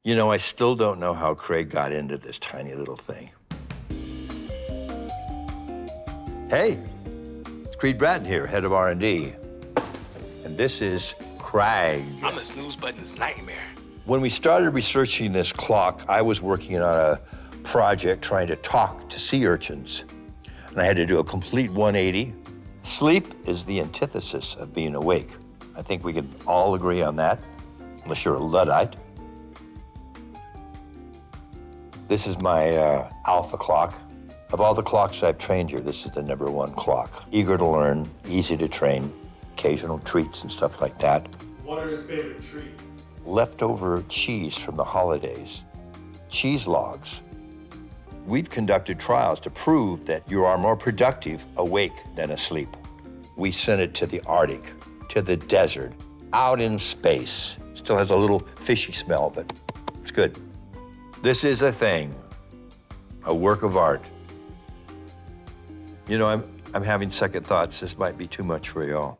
You know, I still don't know how Craig got into this tiny little thing. Hey, it's Creed Bratton here, head of R&D. And this is Craig. I'm a snooze button's nightmare. When we started researching this clock, I was working on a project trying to talk to sea urchins. And I had to do a complete 180. Sleep is the antithesis of being awake. I think we can all agree on that, unless you're a Luddite. This is my alpha clock. Of all the clocks I've trained here, this is the #1 clock. Eager to learn, easy to train, occasional treats and stuff like that. What are his favorite treats? Leftover cheese from the holidays, cheese logs. We've conducted trials to prove that you are more productive awake than asleep. We sent it to the Arctic, to the desert, out in space. Still has a little fishy smell, but it's good. This is a thing, a work of art. You know, I'm having second thoughts. This might be too much for y'all.